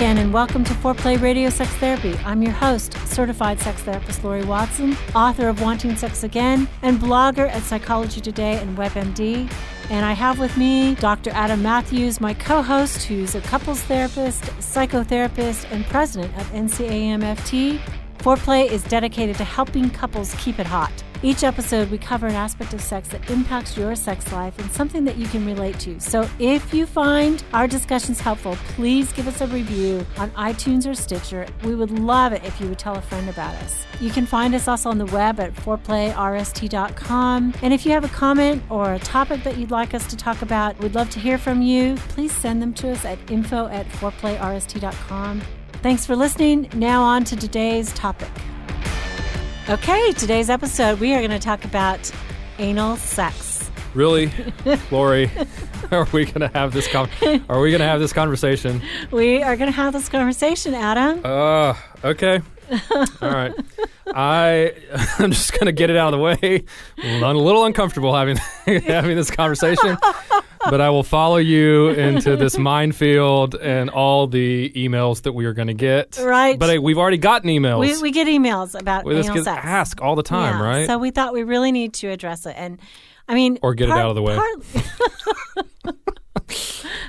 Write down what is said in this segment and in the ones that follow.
again, and welcome to Foreplay Radio Sex Therapy. I'm your host, certified sex therapist Laurie Watson, author of Wanting Sex Again, and blogger at Psychology Today and WebMD. And I have with me Dr. Adam Mathews, my co-host, who's a couples therapist, psychotherapist, and president of NCAMFT. Foreplay is dedicated to helping couples keep it hot. Each episode, we cover an aspect of sex that impacts your sex life and something that you can relate to. So if you find our discussions helpful, please give us a review on iTunes or Stitcher. We would love it if you would tell a friend about us. You can find us also on the web at foreplayrst.com. And if you have a comment or a topic that you'd like us to talk about, we'd love to hear from you. Please send them to us at info@foreplayrst.com. Thanks for listening. Now on to today's topic. Okay, today's episode, we are going to talk about anal sex. Really? Laurie, are we going to have this conversation? We are going to have this conversation, Adam. Okay. All right. I'm just going to get it out of the way. I'm a little uncomfortable having this conversation, but I will follow you into this minefield and all the emails that we are going to get. Right. But we've already gotten emails. We get emails about anal sex. Ask all the time, yeah, right? So we thought we really need to address it. And I mean, or get it out of the way.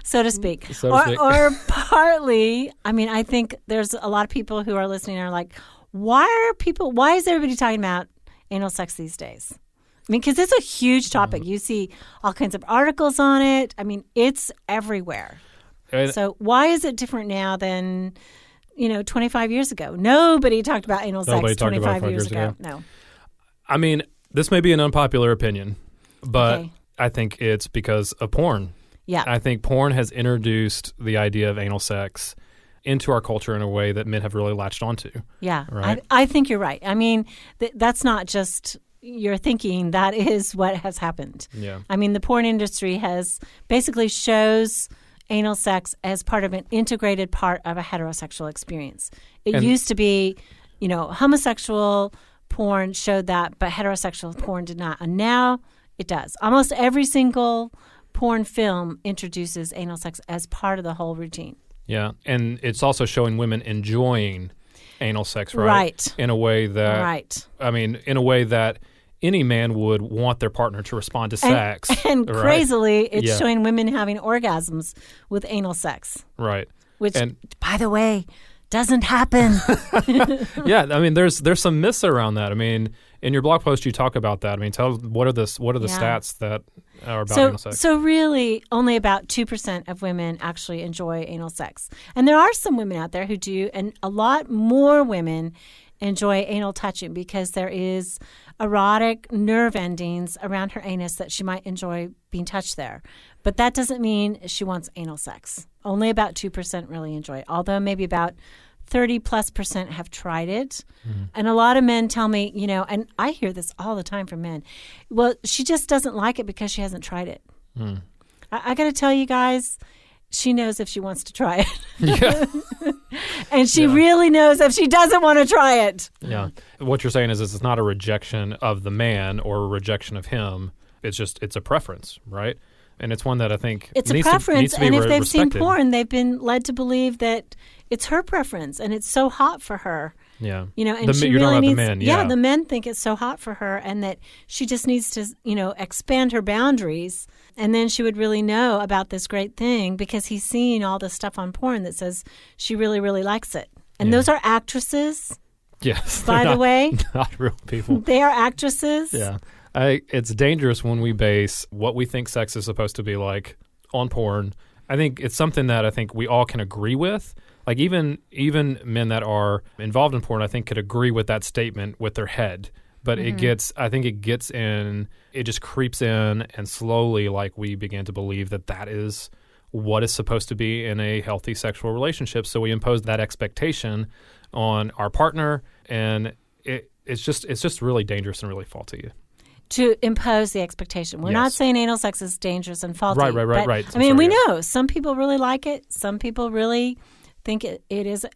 So to speak. Or partly, I mean, I think there's a lot of people who are listening and are like, why is everybody talking about anal sex these days? I mean, because it's a huge topic. Mm-hmm. You see all kinds of articles on it. I mean, it's everywhere. So why is it different now than, 25 years ago? Nobody talked about anal sex 25 years ago. No. I mean, this may be an unpopular opinion, but I think it's because of porn. Yeah. I think porn has introduced the idea of anal sex into our culture in a way that men have really latched onto. Yeah. Right? I think you're right. I mean, that's not just your thinking. That is what has happened. Yeah. I mean, the porn industry has basically shows anal sex as part of an integrated part of a heterosexual experience. It used to be, homosexual porn showed that, but heterosexual porn did not. And now it does. Almost every single porn film introduces anal sex as part of the whole routine. Yeah, and it's also showing women enjoying anal sex, right? Right. In a way that, right. I mean, in a way that any man would want their partner to respond to sex. And right? crazily, it's showing women having orgasms with anal sex. Right. Which, by the way, doesn't happen. Yeah, I mean, there's some myths around that. I mean, in your blog post, you talk about that. I mean, what are the stats that are about anal sex? So really, only about 2% of women actually enjoy anal sex. And there are some women out there who do, and a lot more women enjoy anal touching because there is erotic nerve endings around her anus that she might enjoy being touched there. But that doesn't mean she wants anal sex. Only about 2% really enjoy it, although maybe about 30+% have tried it. Mm-hmm. And a lot of men tell me, and I hear this all the time from men, well, she just doesn't like it because she hasn't tried it. Mm. I got to tell you guys, she knows if she wants to try it. Yeah. And she really knows if she doesn't want to try it. Yeah. What you're saying is it's not a rejection of the man or a rejection of him. It's a preference, right? And it's one that I think it's needs a preference. To be and if they've respected. seen porn, they've been led to believe that it's her preference and it's so hot for her. Yeah. And she you're really talking needs. about the men. Yeah, the men think it's so hot for her, and that she just needs to, expand her boundaries, and then she would really know about this great thing because he's seeing all this stuff on porn that says she really, really likes it. And those are actresses. Yes. By the way, not real people. They are actresses. Yeah. It's dangerous when we base what we think sex is supposed to be like on porn. I think it's something that I think we all can agree with. Like even men that are involved in porn, I think could agree with that statement with their head. But it just creeps in, and slowly, like, we begin to believe that is what is supposed to be in a healthy sexual relationship. So we impose that expectation on our partner, and it's just really dangerous and really faulty. To impose the expectation. We're not saying anal sex is dangerous and faulty. Right. We know some people really like it. Some people really think it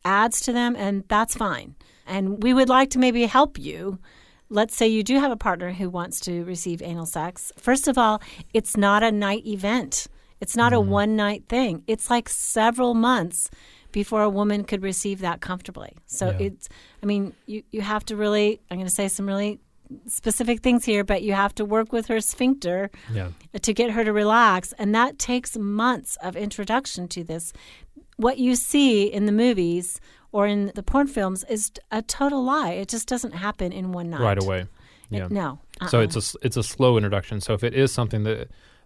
adds to them, and that's fine. And we would like to maybe help you. Let's say you do have a partner who wants to receive anal sex. First of all, it's not a night event. It's not a one-night thing. It's like several months before a woman could receive that comfortably. So you have to really, I'm going to say some really specific things here, but you have to work with her sphincter to get her to relax. And that takes months of introduction to this. What you see in the movies or in the porn films is a total lie. It just doesn't happen in one night. Right away. Yeah. No. So it's a slow introduction. So if it is something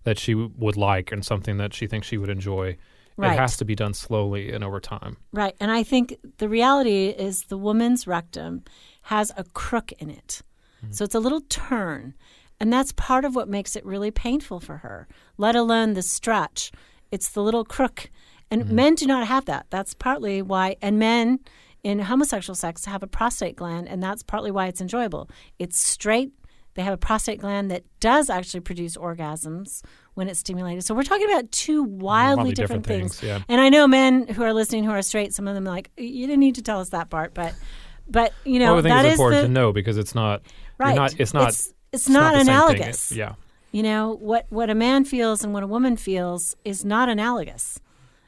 that she would like and something that she thinks she would enjoy, it has to be done slowly and over time. Right. And I think the reality is the woman's rectum has a crook in it. So it's a little turn. And that's part of what makes it really painful for her, let alone the stretch. It's the little crook. And men do not have that. That's partly why. And men in homosexual sex have a prostate gland, and that's partly why it's enjoyable. It's straight. They have a prostate gland that does actually produce orgasms when it's stimulated. So we're talking about two wildly different things. Yeah. And I know men who are listening who are straight, some of them are like, you didn't need to tell us that part. But you know, I think that it's is important to know because it's not. Right. It's not analogous. Yeah. You know, what a man feels and what a woman feels is not analogous.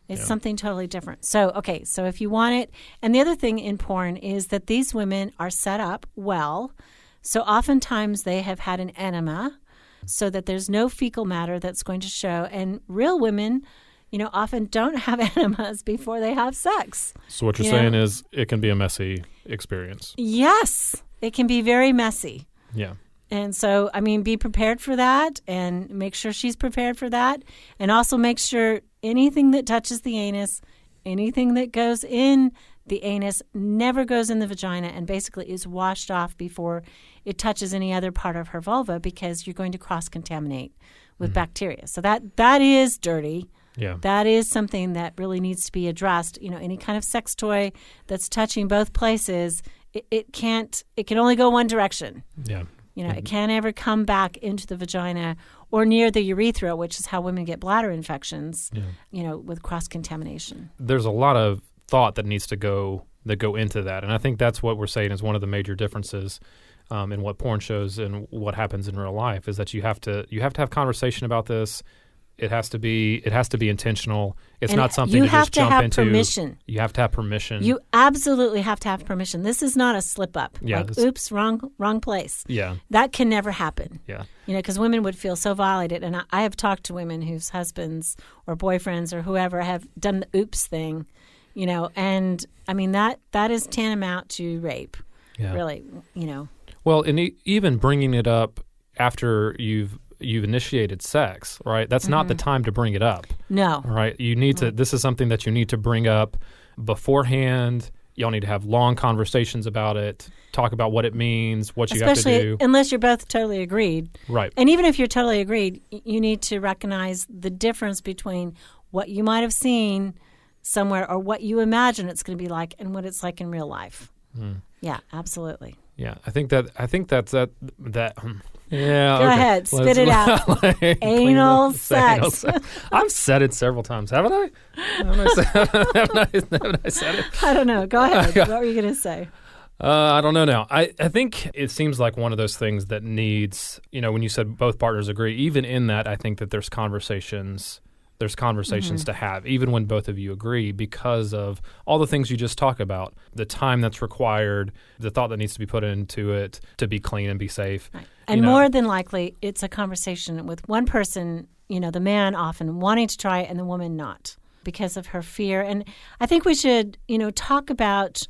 It's something totally different. So if you want it, and the other thing in porn is that these women are set up well. So oftentimes they have had an enema so that there's no fecal matter that's going to show. And real women, you know, often don't have enemas before they have sex. So what you're saying is it can be a messy experience. Yes, it can be very messy. Yeah. And so, I mean, be prepared for that and make sure she's prepared for that. And also make sure anything that touches the anus, anything that goes in the anus never goes in the vagina and basically is washed off before it touches any other part of her vulva because you're going to cross-contaminate with bacteria. So that is dirty. Yeah. That is something that really needs to be addressed. You know, any kind of sex toy that's touching both places, it can only go one direction. Yeah. You know, it can't ever come back into the vagina or near the urethra, which is how women get bladder infections, you know, with cross-contamination. There's a lot of thought that needs to go into that. And I think that's what we're saying is one of the major differences in what porn shows and what happens in real life is that you have to have conversation about this. It has to be intentional. It's not something to just jump into. Permission. You have to have permission. You absolutely have to have permission. This is not a slip up. Yeah, like, oops, wrong place. Yeah. That can never happen. Yeah. You know, because women would feel so violated. And I have talked to women whose husbands or boyfriends or whoever have done the oops thing, you know, and I mean, that is tantamount to rape, really, you know. Well, and even bringing it up after you've initiated sex, right? That's not the time to bring it up. No. Right? You need to, this is something that you need to bring up beforehand. Y'all need to have long conversations about it, talk about what it means, what you have to do. Especially unless you're both totally agreed. Right. And even if you're totally agreed, you need to recognize the difference between what you might have seen somewhere or what you imagine it's going to be like and what it's like in real life. Yeah, absolutely. Yeah, I think that's that. Yeah. Go ahead, spit it out. Anal sex. I've said it several times, haven't I? Haven't I said it? I don't know. Go ahead. What were you going to say? I don't know now. I think it seems like one of those things that needs, you know, when you said both partners agree, even in that, I think that there's conversations to have, even when both of you agree, because of all the things you just talk about, the time that's required, the thought that needs to be put into it to be clean and be safe. Right. And more than likely, it's a conversation with one person, you know, the man often wanting to try it and the woman not because of her fear. And I think we should, you know, talk about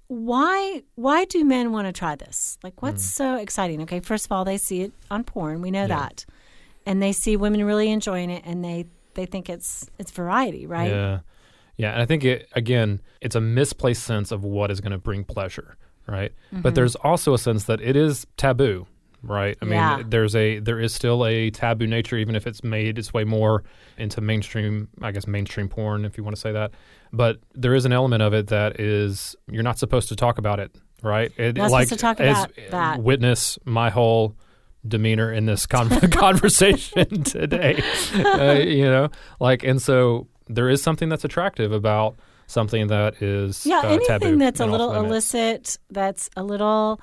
why do men want to try this? Like, what's so exciting? Okay, first of all, they see it on porn. We know that. And they see women really enjoying it, and they think it's variety, right? Yeah. Yeah, and I think, it's a misplaced sense of what is going to bring pleasure, right? But there's also a sense that it is taboo, right? I mean, there is still a taboo nature, even if it's made its way more into mainstream porn, if you want to say that. But there is an element of it that is, you're not supposed to talk about it, right? Not supposed to talk about that. Witness my whole demeanor in this conversation today, you know, like, and so there is something that's attractive about something that is anything taboo that's a little illicit, that's a little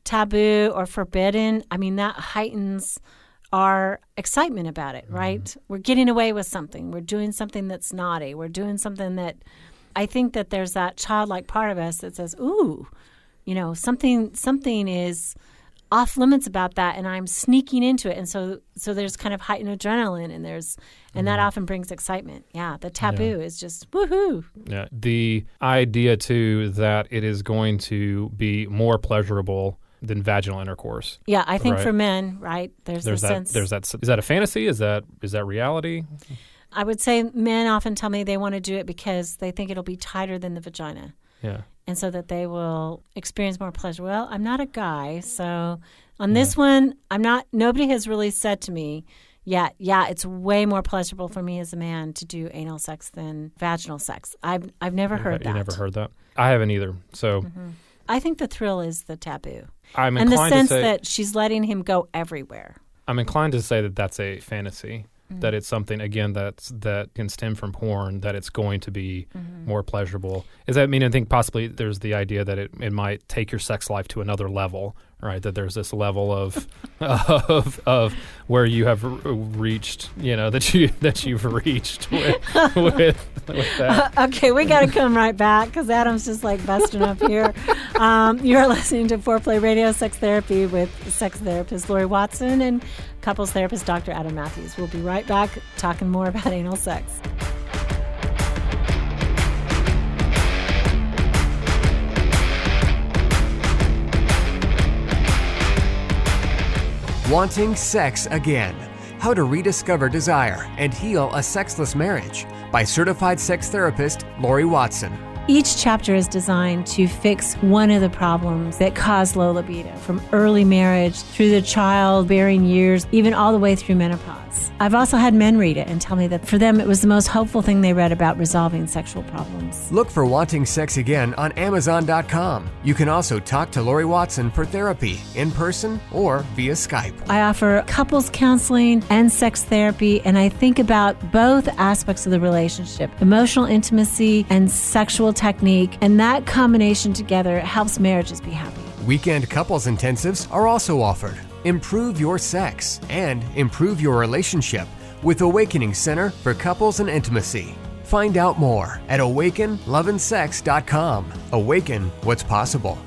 taboo or forbidden. I mean, that heightens our excitement about it, right? We're getting away with something. We're doing something that's naughty. We're doing something that I think that there's that childlike part of us that says, ooh, something is off limits about that, and I'm sneaking into it. And so there's kind of heightened adrenaline, and that often brings excitement. Yeah, the taboo is just woohoo. Yeah, the idea too that it is going to be more pleasurable than vaginal intercourse. Yeah, I think for men, right? There's that sense. Is that a fantasy? Is that reality? I would say men often tell me they want to do it because they think it'll be tighter than the vagina. Yeah. And so that they will experience more pleasure. Well, I'm not a guy, so on this one, nobody has really said to me yet, it's way more pleasurable for me as a man to do anal sex than vaginal sex. I've never heard that. You never heard that? I haven't either. So I think the thrill is the taboo. I'm and the inclined sense to say, that she's letting him go everywhere. I'm inclined to say that that's a fantasy. That it's something, again, that can stem from porn, that it's going to be more pleasurable. Does that mean, I think possibly there's the idea that it might take your sex life to another level, right? That there's this level of where you have reached, that you've reached with that. Okay, we got to come right back because Adam's just like busting up here. You're listening to Foreplay Radio Sex Therapy with sex therapist Laurie Watson and couples therapist Dr. Adam Mathews. We'll be right back talking more about anal sex. Wanting sex again. How to rediscover desire and heal a sexless marriage by certified sex therapist Laurie Watson. Each chapter is designed to fix one of the problems that cause low libido, from early marriage through the childbearing years, even all the way through menopause. I've also had men read it and tell me that for them it was the most hopeful thing they read about resolving sexual problems. Look for Wanting Sex Again on Amazon.com. You can also talk to Laurie Watson for therapy in person or via Skype. I offer couples counseling and sex therapy, and I think about both aspects of the relationship, emotional intimacy and sexual technique, and that combination together helps marriages be happy. Weekend couples intensives are also offered. Improve your sex and improve your relationship with Awakening Center for Couples and Intimacy. Find out more at awakenloveandsex.com. Awaken what's possible.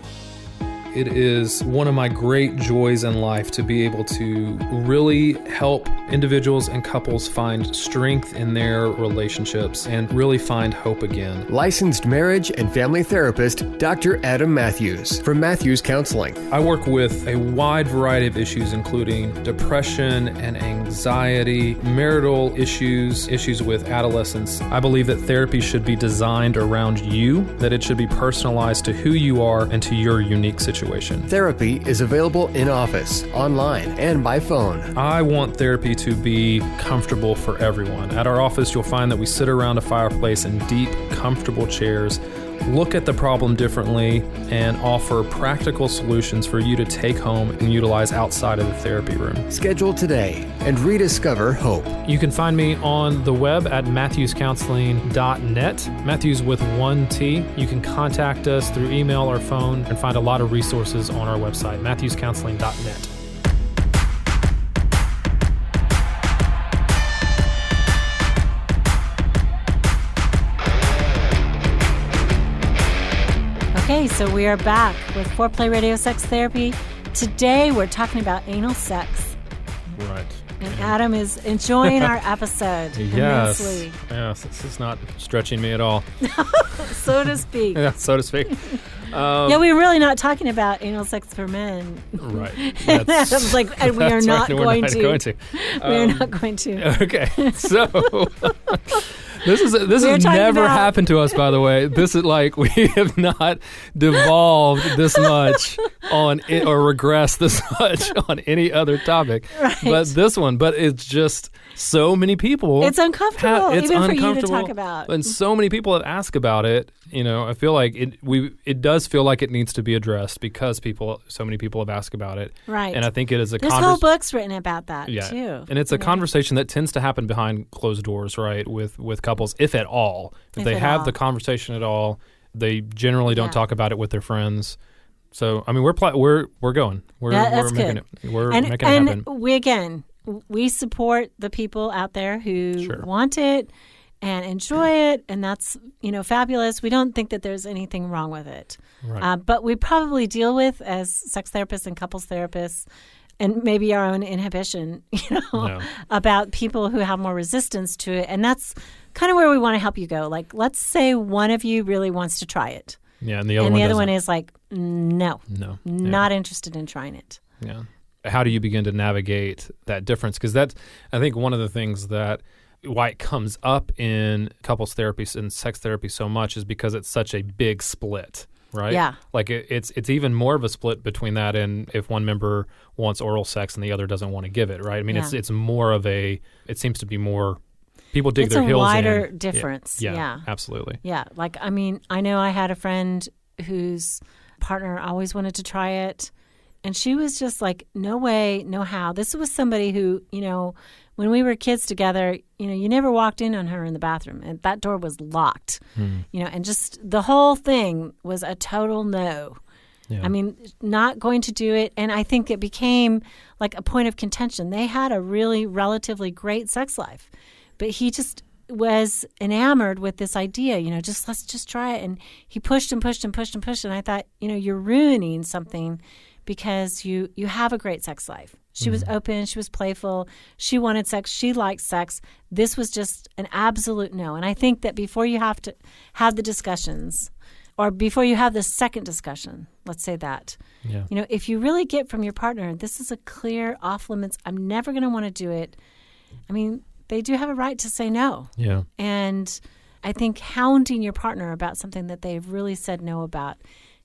It is one of my great joys in life to be able to really help individuals and couples find strength in their relationships and really find hope again. Licensed marriage and family therapist Dr. Adam Mathews from Mathews Counseling. I work with a wide variety of issues, including depression and anxiety, marital issues with adolescence. I believe that therapy should be designed around you, that it should be personalized to who you are and to your unique situation. Therapy is available in office, online, and by phone. I want therapy to be comfortable for everyone. At our office, you'll find that we sit around a fireplace in deep, comfortable chairs, look at the problem differently, and offer practical solutions for you to take home and utilize outside of the therapy room. Schedule today and rediscover hope. You can find me on the web at mathewscounseling.net, Mathews with one T. You can contact us through email or phone and find a lot of resources on our website, mathewscounseling.net. Okay, so we are back with Foreplay Radio Sex Therapy. Today we're talking about anal sex. Right. And Adam is enjoying our episode immensely. Yes, this is not stretching me at all. So to speak. Yeah, so to speak. We're really not talking about anal sex for men. Right. That's like, and we are not going to. We're not going to. Okay, so this has never happened to us, by the way. This is like, we have not devolved this much on it or regressed this much on any other topic. Right. But this one, it's just so many people. It's uncomfortable, even for you to talk about. And so many people have asked about it. I feel like it does feel like it needs to be addressed because so many people have asked about it. Right. And I think it is This whole book's written about that, too. And it's a conversation that tends to happen behind closed doors, right, with couples, if at all. If they have the conversation at all, they generally don't talk about it with their friends. So, I mean, we're going. We're making it. We're making it happen. And we support the people out there who want it and enjoy it, and that's, fabulous. We don't think that there's anything wrong with it. Right. But we probably deal with, as sex therapists and couples therapists, and maybe our own inhibition, about people who have more resistance to it. And that's kind of where we want to help you go. Like, let's say one of you really wants to try it. Yeah, and the other one is like, no, not interested in trying it. Yeah. How do you begin to navigate that difference? Because that's, I think, one of the things that why it comes up in couples therapy and sex therapy so much is because it's such a big split, right? Yeah. Like it's even more of a split between that and if one member wants oral sex and the other doesn't want to give it, right? I mean, it's more of it seems to be more, people dig their heels in. It's a wider difference. Yeah. Absolutely. Yeah. Like, I mean, I know I had a friend whose partner always wanted to try it. And she was just like, no way, no how. This was somebody who, when we were kids together, you never walked in on her in the bathroom. And that door was locked, and just the whole thing was a total no. Yeah. I mean, not going to do it. And I think it became like a point of contention. They had a really relatively great sex life. But he just was enamored with this idea, let's just try it. And he pushed and pushed and pushed and pushed. And I thought, you're ruining something because you have a great sex life. She was open. She was playful. She wanted sex. She liked sex. This was just an absolute no. And I think that before you have to have the discussions, or before you have the second discussion, let's say that, if you really get from your partner, this is a clear off limits, I'm never going to want to do it. I mean, they do have a right to say no. Yeah. And I think hounding your partner about something that they've really said no about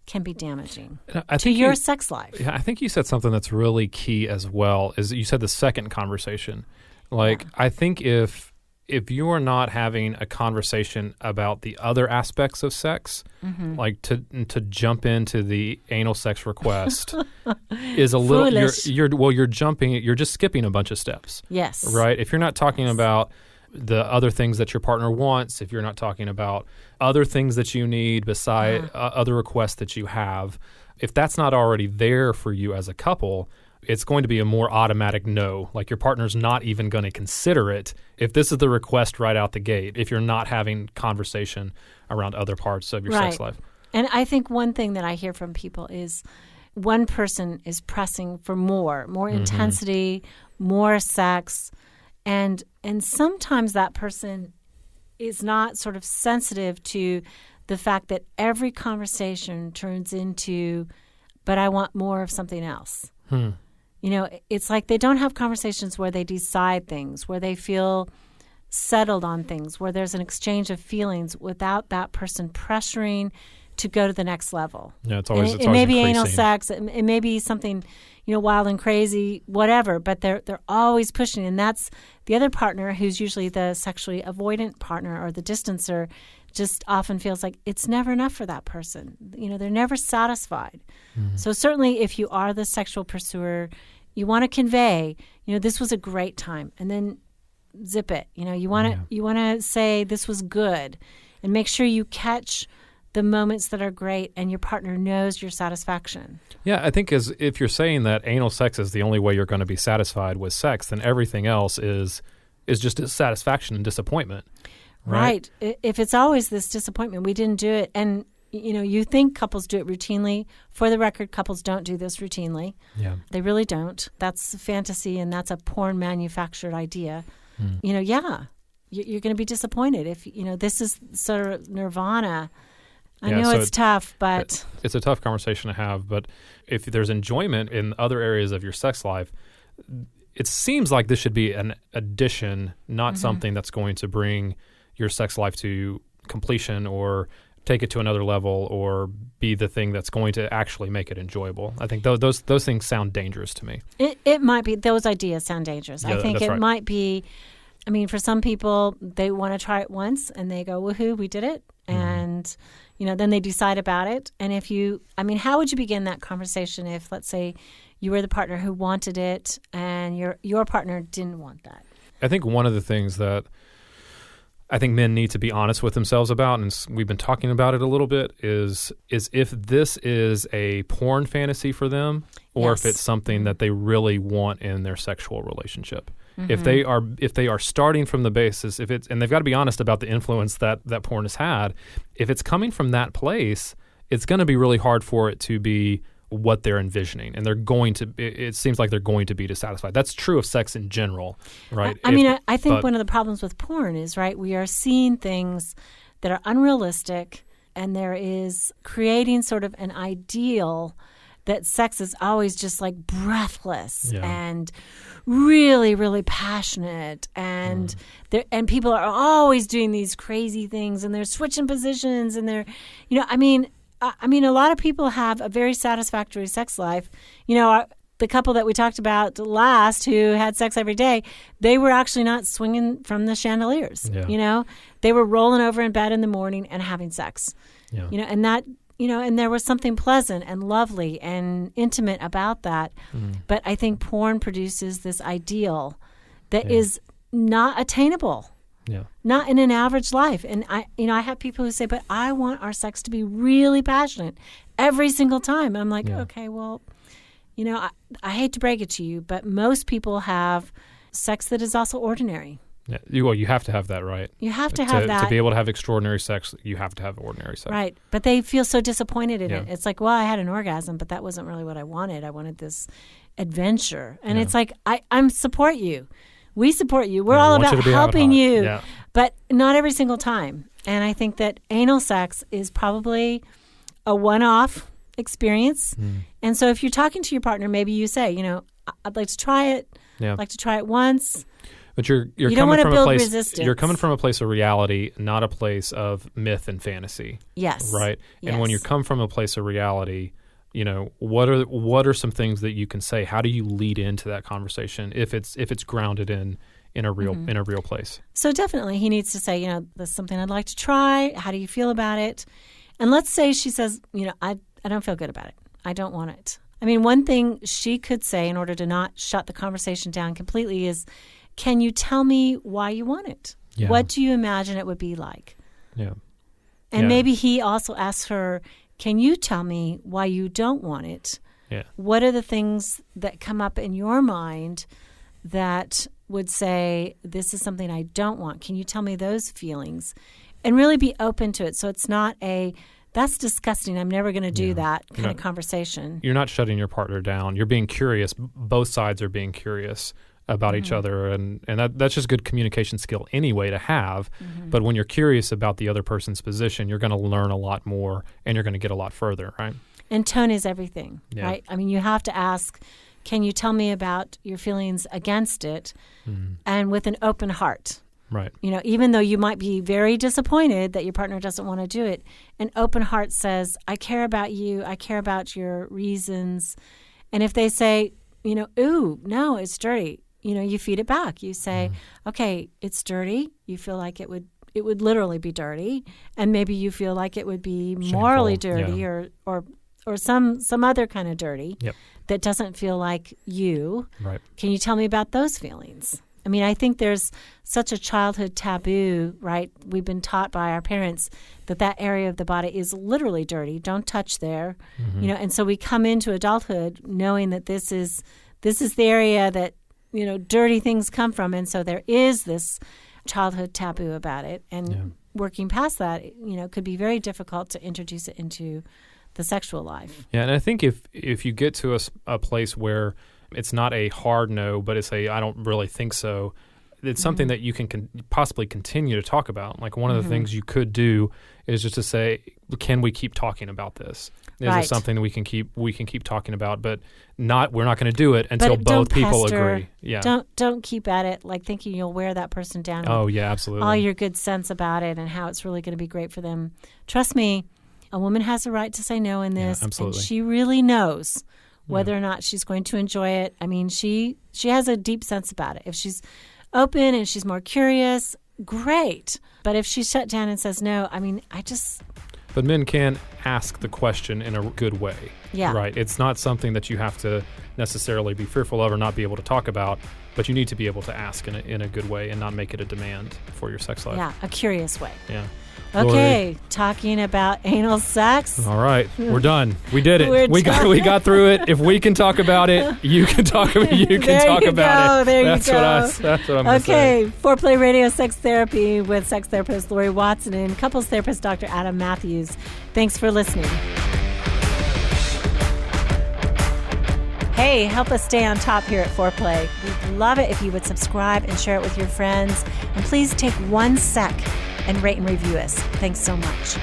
can be damaging to your sex life. Yeah, I think you said something that's really key as well, is you said the second conversation. Like, I think if you are not having a conversation about the other aspects of sex, like to jump into the anal sex request is a little, you're just skipping a bunch of steps. Yes. Right? If you're not talking about the other things that your partner wants, if you're not talking about other things that you need beside other requests that you have, if that's not already there for you as a couple, it's going to be a more automatic no. Like, your partner's not even going to consider it if this is the request right out the gate, if you're not having conversation around other parts of your sex life. And I think one thing that I hear from people is one person is pressing for more intensity, more sex, and sometimes that person is not sort of sensitive to the fact that every conversation turns into, but I want more of something else. It's like they don't have conversations where they decide things, where they feel settled on things, where there's an exchange of feelings without that person pressuring to go to the next level. Yeah, it's always it may be increasing. Anal sex, it may be something, wild and crazy, whatever, but they're always pushing. And that's the other partner, who's usually the sexually avoidant partner or the distancer, just often feels like it's never enough for that person. They're never satisfied. So certainly if you are the sexual pursuer, you want to convey, this was a great time, and then zip it. You want to say this was good, and make sure you catch the moments that are great and your partner knows your satisfaction. Yeah, I think if you're saying that anal sex is the only way you're going to be satisfied with sex, then everything else is just dissatisfaction and disappointment. Right. If it's always this disappointment, we didn't do it, and you think couples do it routinely. For the record, couples don't do this routinely. Yeah. They really don't. That's fantasy, and that's a porn manufactured idea. You're going to be disappointed if, this is sort of nirvana. I know it's tough, but... It's a tough conversation to have, but if there's enjoyment in other areas of your sex life, it seems like this should be an addition, not something that's going to bring your sex life to completion or take it to another level or be the thing that's going to actually make it enjoyable. I think those things sound dangerous to me. It might be. Those ideas sound dangerous. Yeah, I think it might be. I mean, for some people, they want to try it once and they go, woohoo, we did it. And, then they decide about it. And how would you begin that conversation if, let's say, you were the partner who wanted it and your partner didn't want that? I think one of the things that I think men need to be honest with themselves about, and we've been talking about it a little bit, is if this is a porn fantasy for them, or Yes. if it's something that they really want in their sexual relationship. Mm-hmm. If they are starting from the basis, and they've got to be honest about the influence that porn has had, if it's coming from that place, it's going to be really hard for it to be what they're envisioning, and it seems like they're going to be dissatisfied. That's true of sex in general, right? I think one of the problems with porn is, right, we are seeing things that are unrealistic, and there is creating sort of an ideal that sex is always just like breathless and really, really passionate, and and people are always doing these crazy things, and they're switching positions, and they're, a lot of people have a very satisfactory sex life. The couple that we talked about last who had sex every day, they were actually not swinging from the chandeliers. Yeah. They were rolling over in bed in the morning and having sex. Yeah. And there was something pleasant and lovely and intimate about that. But I think porn produces this ideal that is not attainable. Yeah. Not in an average life. And I have people who say, but I want our sex to be really passionate every single time. And I'm like, okay, well, I hate to break it to you, but most people have sex that is also ordinary. Yeah. You have to have that, right? You have to have that. To be able to have extraordinary sex, you have to have ordinary sex. Right. But they feel so disappointed in it. It's like, well, I had an orgasm, but that wasn't really what I wanted. I wanted this adventure. And it's like, I support you. We support you. We're all about helping you, but not every single time. And I think that anal sex is probably a one-off experience. And so if you're talking to your partner, maybe you say, I'd like to try it. I'd like to try it once. But you're don't coming want to from build a place. resistance. You're coming from a place of reality, not a place of myth and fantasy. Yes. Right. Yes. And when you come from a place of reality, what are some things that you can say? How do you lead into that conversation if it's grounded in a real place? So definitely he needs to say, this is something I'd like to try. How do you feel about it? And let's say she says, I don't feel good about it. I don't want it. I mean, one thing she could say in order to not shut the conversation down completely is, can you tell me why you want it? Yeah. What do you imagine it would be like? Yeah. And maybe he also asks her, can you tell me why you don't want it? Yeah. What are the things that come up in your mind that would say, this is something I don't want? Can you tell me those feelings? And really be open to it. So it's not that's disgusting, I'm never going to do that kind of conversation. You're not shutting your partner down. You're being curious. Both sides are being curious about each other, and that's just good communication skill anyway to have. But when you're curious about the other person's position, you're going to learn a lot more, and you're going to get a lot further, right? And tone is everything, right? I mean, you have to ask, can you tell me about your feelings against it, and with an open heart. Right. Even though you might be very disappointed that your partner doesn't want to do it, an open heart says, I care about you, I care about your reasons. And if they say, ooh, no, it's dirty, you feed it back. You say, okay, it's dirty. You feel like it would literally be dirty, and maybe you feel like it would be morally dirty, or some other kind of dirty that doesn't feel like you. Right. Can you tell me about those feelings? I mean, I think there's such a childhood taboo, right? We've been taught by our parents that area of the body is literally dirty. Don't touch there, and so we come into adulthood knowing that this is the area that dirty things come from, and so there is this childhood taboo about it, and working past that, could be very difficult to introduce it into the sexual life. Yeah, and I think if you get to a place where it's not a hard no, but it's I don't really think so, it's something that you can possibly continue to talk about. Like one of the things you could do is just to say, can we keep talking about this? Is it something that we can keep talking about, but we're not going to do it until both people agree. Yeah. Don't keep at it like thinking you'll wear that person down. Oh yeah, absolutely. All your good sense about it and how it's really going to be great for them. Trust me, a woman has a right to say no in this, absolutely. And she really knows whether or not she's going to enjoy it. I mean, she has a deep sense about it. If she's open and she's more curious, great. But if she's shut down and says no, I mean, But men can ask the question in a good way. Yeah. Right. It's not something that you have to necessarily be fearful of or not be able to talk about, but you need to be able to ask in a good way and not make it a demand for your sex life. Yeah, a curious way. Yeah. Okay, Laurie. Talking about anal sex. All right, we're done. We did it. We're we got through it. If we can talk about it, you can talk about it. That's what I'm going to say. Okay, Foreplay Radio Sex Therapy with sex therapist Laurie Watson and couples therapist Dr. Adam Mathews. Thanks for listening. Hey, help us stay on top here at Foreplay. We'd love it if you would subscribe and share it with your friends. And please take 1 sec and rate and review us. Thanks so much.